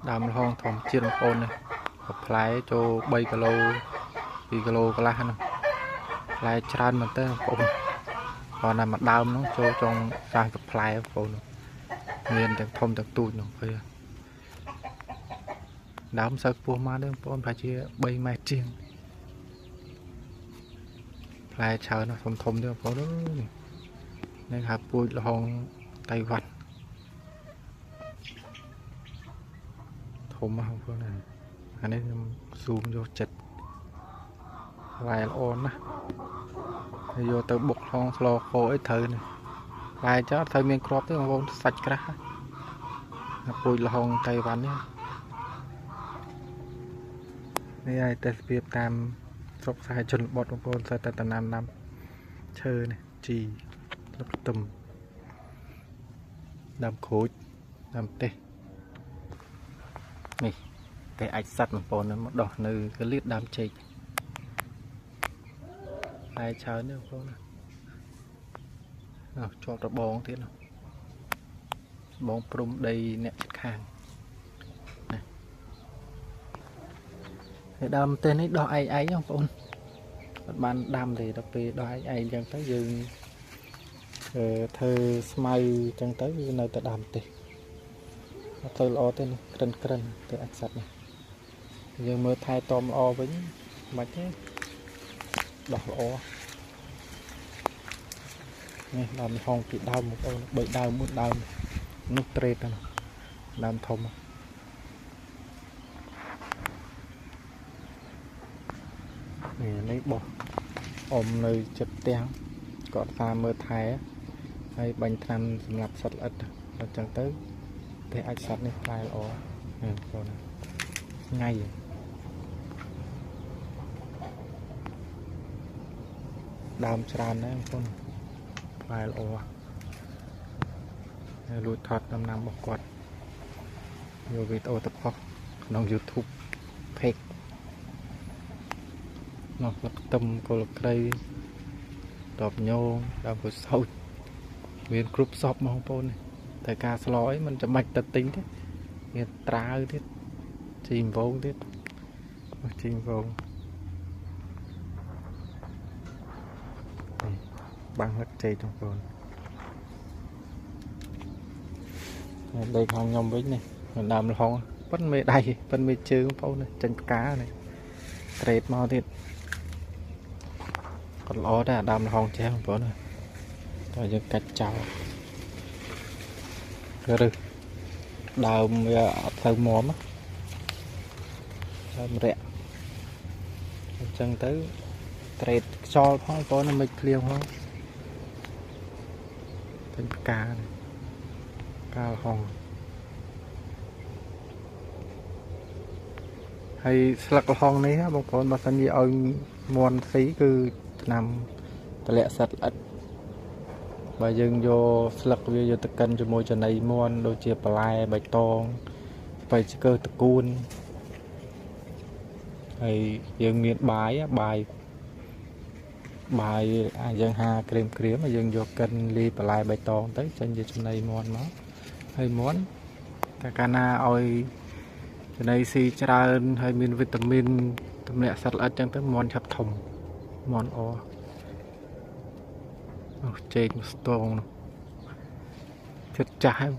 đầm hòn thòng chiên ôn này hợp lái cho 3 kg 2 kg cái lá nó lái tràn mà tới ôn còn là mặt đầm nó cho trong sang hợp lái ôn miềnទាំងធំទាំងទូចនោះពេលដើមសើពោះមកដែរបងប្អូនប្រហែលជា3ម៉ែត្រជាងផ្លែច្រើនណាស់ធំទៀតបងប្អូនអើយនេះហៅពូជលហុងតៃវ៉ាន់ធំមកបងប្អូនអានេះខ្ញុំស៊ូមយកចិត្តផ្លែល្អណាស់ហើយយកទៅបុកហងស្លខអីត្រូវនេះផ្លែចោលត្រូវមានគ្រាប់ទេបងប្អូនសាច់ក្រាស់ពូជលហុងតៃវ៉ាន់នេះហើយតែស្ពាបតាមស្រុកសាយជនបទបងប្អូនតែតំណាំឈើនេះជីលឹកទឹមដើមក្រូចដើមទេសនេះតែអាចសัตว์បងប្អូនមកដោះនៅកលៀតដើមចេកតែច្រើននេះបងប្អូនជាប់របងទៀតបងព្រំដីអ្នកខាងដើមទេនេះដោះឯងបងប្អូនអត់បានដាំទេដល់ពេលដោះឯងអញ្ចឹងទៅយើងធ្វើស្មៅអញ្ចឹងទៅវានៅតែដាំទេអត់ទៅល្អទេនេះក្រិនទៅអាចសัตว์នេះយើងមើលថែទាំល្អវិញមិនទេដោះល្អនេះដើមហងពីដើមបងប្អូន3ដើម4ដើមនោះត្រេតដើមធំនេះបោះអមនៅចិត្តផ្ទះគាត់ថាមើលថែហើយបាញ់ថ្នាំសម្រាប់សត្វល្អិតអញ្ចឹងទៅតែអាចសត្វនេះផ្លែល្អហ្នឹងបងថ្ងៃដើមច្រើនណាស់បងប្អូនផ្លែល្អហើយលួចថតដំណាំរបស់គាត់យកវីដេអូទៅផុសក្នុង YouTube page nó lật tâm cô lật đây đọp nhô đào của sâu miền group shop mà không tôn này tại ca slói mình cho mạch tật tính thế miền trá thế chìm vô thế chìm vô bằng lật chơi trong vườn đây con nhom với này làm hòn vẫn mê đầy vẫn mê chơi phong này chân cá này trệt mau thiệt còn ló ra đam hòn chéo không có nữa rồi giờ cắt chảo rồi đào thâu móm á rẹ chân tới trệt cho phong có nó mịch liêu không tên cá này cá hòn hay sặc hòn này á bông con mà thân gì ơi muôn phí cứ nằm tệ lẹ sạch ất và dừng vô sặc vô tất cân cho môi trường này muôn đôi chia plai bạch tông phải cơ tự cun hay dừng miền bài dừng hà krem mà dừng vô cân ly plai bạch tông tới trên dưới trong này muôn nó hay muốn cả cana oi cái này si tràn hay miền vitamin tầm lẹ sạch ất chẳng tới muôn chập thùng món o trên stone chất trái